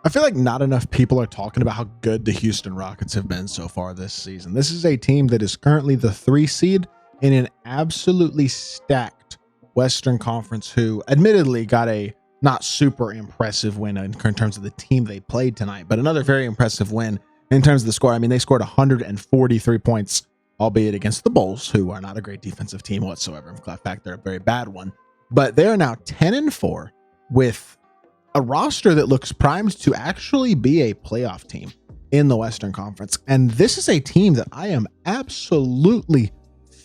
I feel like not enough people are talking about how good the Houston Rockets have been so far this season. This is a team that is currently the 3 seed in an absolutely stacked Western Conference, who admittedly got a not super impressive win in terms of the team they played tonight, but another very impressive win in terms of the score. I mean, they scored 143 points, albeit against the Bulls, who are not a great defensive team whatsoever. In fact, they're a very bad one. But they are now 10-4 with a roster that looks primed to actually be a playoff team in the Western Conference. And this is a team that I am absolutely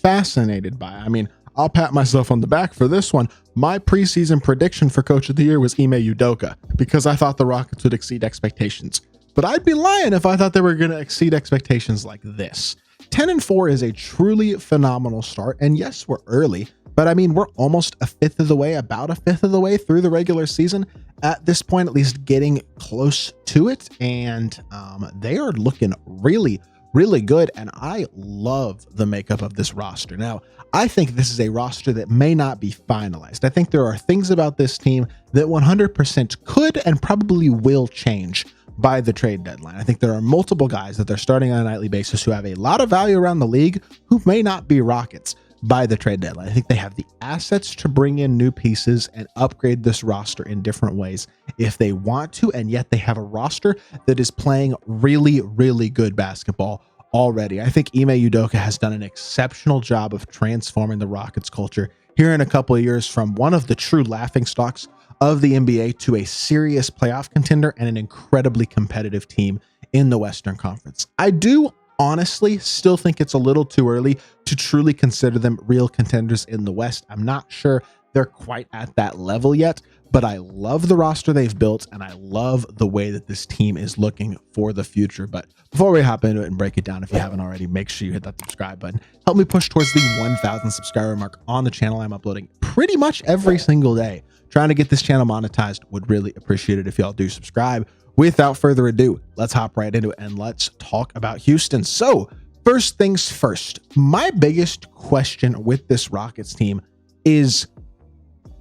fascinated by. I mean, I'll pat myself on the back for this one. My preseason prediction for Coach of the Year was Ime Udoka, because I thought the Rockets would exceed expectations. But I'd be lying if I thought they were going to exceed expectations like this. 10-4 is a truly phenomenal start. And yes, we're early, but I mean, we're almost a fifth of the way, about a fifth of the way through the regular season at this point, at least getting close to it. And they are looking really, really good. And I love the makeup of this roster. Now, I think this is a roster that may not be finalized. I think there are things about this team that 100% could and probably will change by the trade deadline. I think there are multiple guys that they're starting on a nightly basis who have a lot of value around the league who may not be Rockets by the trade deadline. I think they have the assets to bring in new pieces and upgrade this roster in different ways if they want to, and yet they have a roster that is playing really, really good basketball already. I think Ime Udoka has done an exceptional job of transforming the Rockets culture here in a couple of years from one of the true laughingstocks of the NBA to a serious playoff contender and an incredibly competitive team in the Western Conference. I do honestly still think it's a little too early to truly consider them real contenders in the West. I'm not sure they're quite at that level yet, but I love the roster they've built and I love the way that this team is looking for the future. But before we hop into it and break it down, if you haven't already, make sure you hit that subscribe button. Help me push towards the 1,000 subscriber mark on the channel. I'm uploading pretty much every single day. Trying to get this channel monetized. Would really appreciate it if y'all do subscribe. Without further ado, let's hop right into it and let's talk about Houston. So first things first, my biggest question with this Rockets team is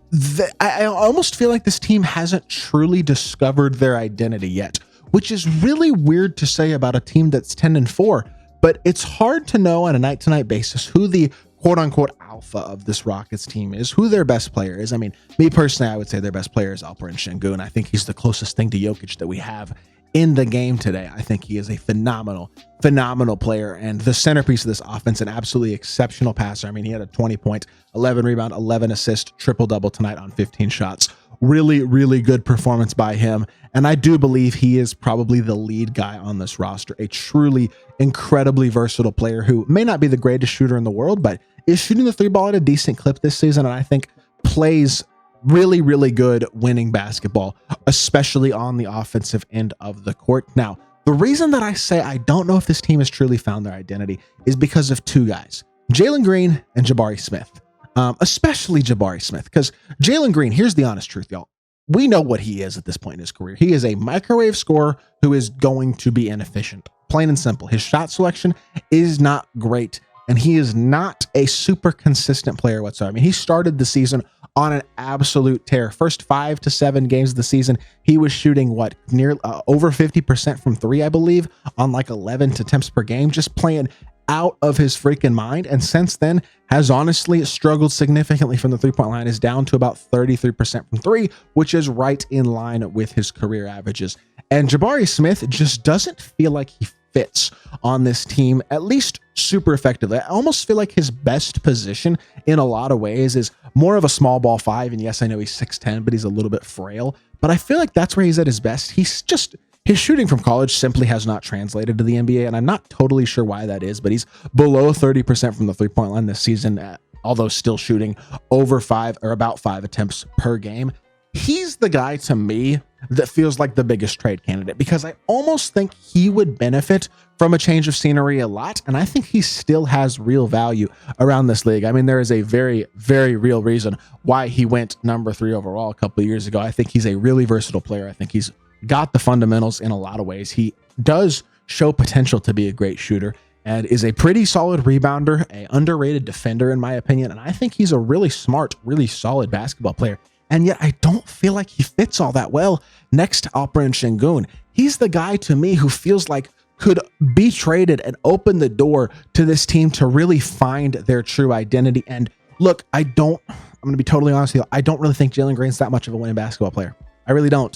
that I almost feel like this team hasn't truly discovered their identity yet, which is really weird to say about a team that's 10-4, but it's hard to know on a night-to-night basis who the quote-unquote alpha of this Rockets team is, who their best player is. I mean, me personally, I would say their best player is Alperen Sengun. I think he's the closest thing to Jokic that we have in the game today. I think he is a phenomenal player and the centerpiece of this offense, an absolutely exceptional passer. I mean, he had a 20-point, 11 rebound, 11 assist, triple-double tonight on 15 shots. Really, really good performance by him. And I do believe he is probably the lead guy on this roster, a truly incredibly versatile player who may not be the greatest shooter in the world, but is shooting the 3-ball at a decent clip this season. And I think plays really, really good winning basketball, especially on the offensive end of the court. Now, the reason that I say I don't know if this team has truly found their identity is because of two guys, Jaylen Green and Jabari Smith. Especially Jabari Smith, because Jaylen Green, here's the honest truth, y'all. We know what he is at this point in his career. He is a microwave scorer who is going to be inefficient. Plain and simple. His shot selection is not great, and he is not a super consistent player whatsoever. I mean, he started the season on an absolute tear. First 5 to 7 games of the season, he was shooting what, near over 50% from 3, I believe, on like 11 attempts per game, just playing out of his freaking mind. And since then has honestly struggled significantly from the 3-point line, is down to about 33% from 3, which is right in line with his career averages. And Jabari Smith just doesn't feel like he fits on this team, at least super effectively. I almost feel like his best position in a lot of ways is more of a small ball 5. And yes, I know he's 6'10", but he's a little bit frail, but I feel like that's where he's at his best. His shooting from college simply has not translated to the NBA, and I'm not totally sure why that is, but he's below 30% from the 3-point line this season, although still shooting over 5 or about 5 attempts per game. He's the guy to me that feels like the biggest trade candidate, because I almost think he would benefit from a change of scenery a lot, and I think he still has real value around this league. I mean, there is a very, very real reason why he went number 3 overall a couple of years ago. I think he's a really versatile player. I think he's got the fundamentals in a lot of ways. He does show potential to be a great shooter and is a pretty solid rebounder, a underrated defender in my opinion. And I think he's a really smart, really solid basketball player. And yet I don't feel like he fits all that well next to Alperen Şengün. He's the guy to me who feels like could be traded and open the door to this team to really find their true identity. And look, I'm going to be totally honest with you. I don't really think Jaylen Green's that much of a winning basketball player. I really don't.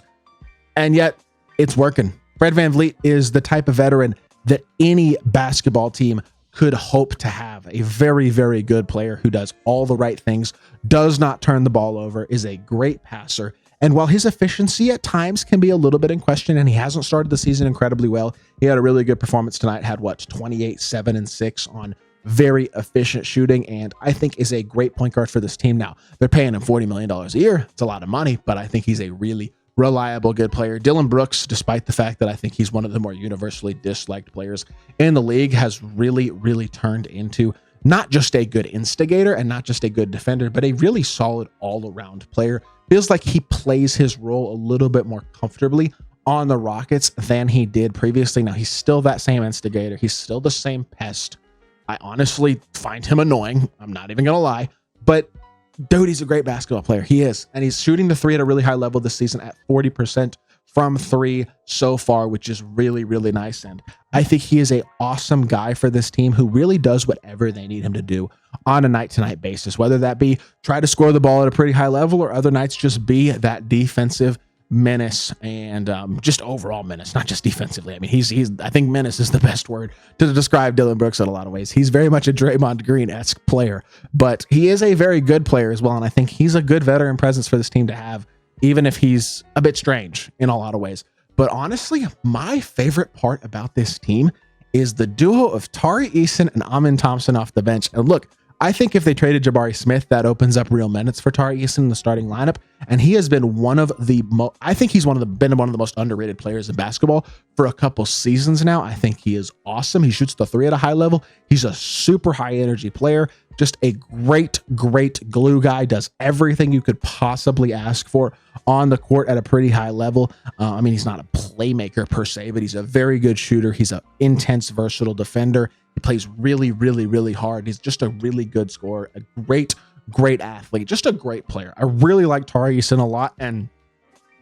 And yet it's working. Fred VanVleet is the type of veteran that any basketball team could hope to have. A very, very good player who does all the right things, does not turn the ball over, is a great passer. And while his efficiency at times can be a little bit in question, and he hasn't started the season incredibly well, he had a really good performance tonight, had 28, 7, and 6 on very efficient shooting, and I think is a great point guard for this team. Now, they're paying him $40 million a year. It's a lot of money, but I think he's a really reliable, good player. Dillon Brooks, despite the fact that I think he's one of the more universally disliked players in the league, has really, really turned into not just a good instigator and not just a good defender, but a really solid all-around player. Feels like he plays his role a little bit more comfortably on the Rockets than he did previously. Now, he's still that same instigator. He's still the same pest. I honestly find him annoying. I'm not even going to lie, but dude, he's a great basketball player. He is. And he's shooting the three at a really high level this season at 40% from three so far, which is really, really nice. And I think he is an awesome guy for this team who really does whatever they need him to do on a night-to-night basis, whether that be try to score the ball at a pretty high level or other nights just be that defensive menace and just overall menace, not just defensively. I mean, I think menace is the best word to describe Dillon Brooks in a lot of ways. He's very much a Draymond Green-esque player, but he is a very good player as well. And I think he's a good veteran presence for this team to have, even if he's a bit strange in a lot of ways. But honestly, my favorite part about this team is the duo of Tari Eason and Amen Thompson off the bench. And look, I think if they traded Jabari Smith, that opens up real minutes for Tari Eason in the starting lineup. And he has been one of the I think he's been one of the most underrated players in basketball for a couple seasons now. I think he is awesome. He shoots the three at a high level. He's a super high energy player, just a great, great glue guy, does everything you could possibly ask for on the court at a pretty high level. I mean, he's not a playmaker per se, but he's a very good shooter. He's an intense, versatile defender. He plays really, really, really hard. He's just a really good scorer, a great, great athlete, just a great player. I really like Tari Eason a lot. And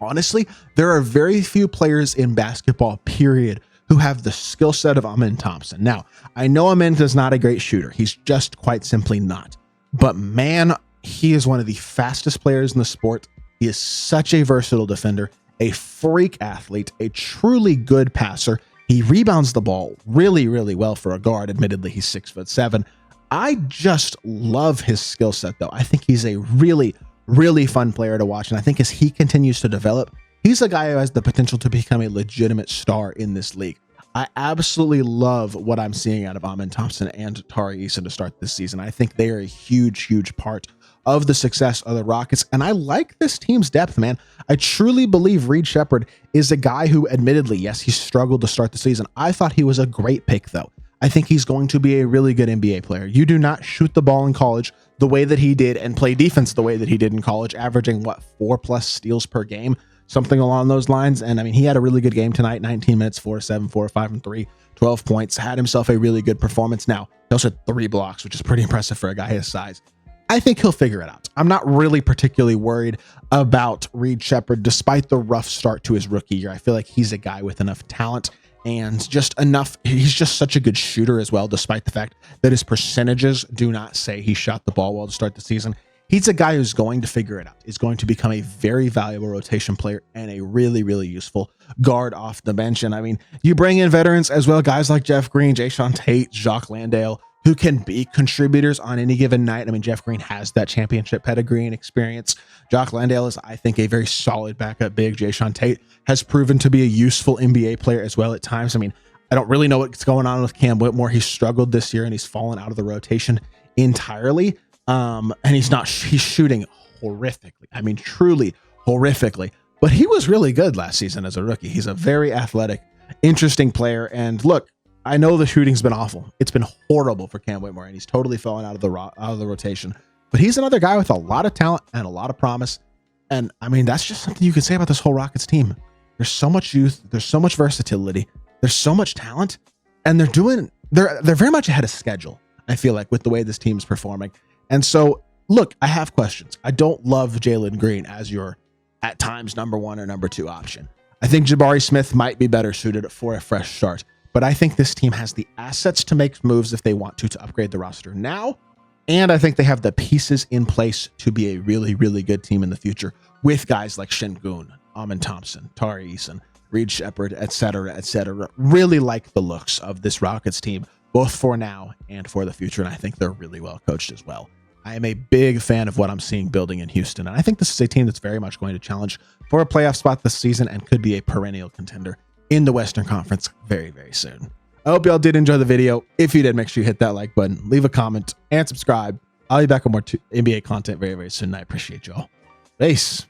honestly, there are very few players in basketball, period, who have the skill set of Amen Thompson. Now, I know Amen is not a great shooter. He's just quite simply not. But man, he is one of the fastest players in the sport. He is such a versatile defender, a freak athlete, a truly good passer. He rebounds the ball really, really well for a guard. Admittedly, he's 6'7". I just love his skill set, though. I think he's a really, really fun player to watch. And I think as he continues to develop, he's a guy who has the potential to become a legitimate star in this league. I absolutely love what I'm seeing out of Amen Thompson and Tari Eason to start this season. I think they are a huge, huge part of the success of the Rockets. And I like this team's depth, man. I truly believe Reed Shepard is a guy who, admittedly, yes, he struggled to start the season. I thought he was a great pick, though. I think he's going to be a really good NBA player. You do not shoot the ball in college the way that he did and play defense the way that he did in college, averaging, 4+ steals per game, something along those lines. And I mean, he had a really good game tonight, 19 minutes, 4-7, 4-5, and 3, 12 points, had himself a really good performance. Now, he also had 3 blocks, which is pretty impressive for a guy his size. I think he'll figure it out. I'm not really particularly worried about Reed Shepard, despite the rough start to his rookie year. I feel like he's a guy with enough talent and just enough. He's just such a good shooter as well, despite the fact that his percentages do not say he shot the ball well to start the season. He's a guy who's going to figure it out. He's going to become a very valuable rotation player and a really, really useful guard off the bench. And I mean, you bring in veterans as well, guys like Jeff Green, Jayshawn Tate, Jacques Landale, who can be contributors on any given night. I mean, Jeff Green has that championship pedigree and experience. Jacques Landale is, I think, a very solid backup big. Jayshawn Tate has proven to be a useful NBA player as well at times. I mean, I don't really know what's going on with Cam Whitmore. He's struggled this year and he's fallen out of the rotation entirely. And he's shooting horrifically. I mean, truly horrifically. But he was really good last season as a rookie. He's a very athletic, interesting player. And look, I know the shooting's been awful. It's been horrible for Cam Whitmore, and he's totally fallen out of the rotation. But he's another guy with a lot of talent and a lot of promise. And I mean, that's just something you can say about this whole Rockets team. There's so much youth. There's so much versatility. There's so much talent, and they're very much ahead of schedule. I feel like with the way this team's performing. And so look, I have questions. I don't love Jaylen Green as your, at times, number 1 or number 2 option. I think Jabari Smith might be better suited for a fresh start, but I think this team has the assets to make moves if they want to upgrade the roster now. And I think they have the pieces in place to be a really, really good team in the future with guys like Şengün, Thompson, Tari Eason, Reed Shepard, etc., etc. Really like the looks of this Rockets team, both for now and for the future. And I think they're really well coached as well. I am a big fan of what I'm seeing building in Houston. And I think this is a team that's very much going to challenge for a playoff spot this season and could be a perennial contender in the Western Conference very, very soon. I hope y'all did enjoy the video. If you did, make sure you hit that like button, leave a comment, and subscribe. I'll be back with more NBA content very, very soon. I appreciate y'all. Peace.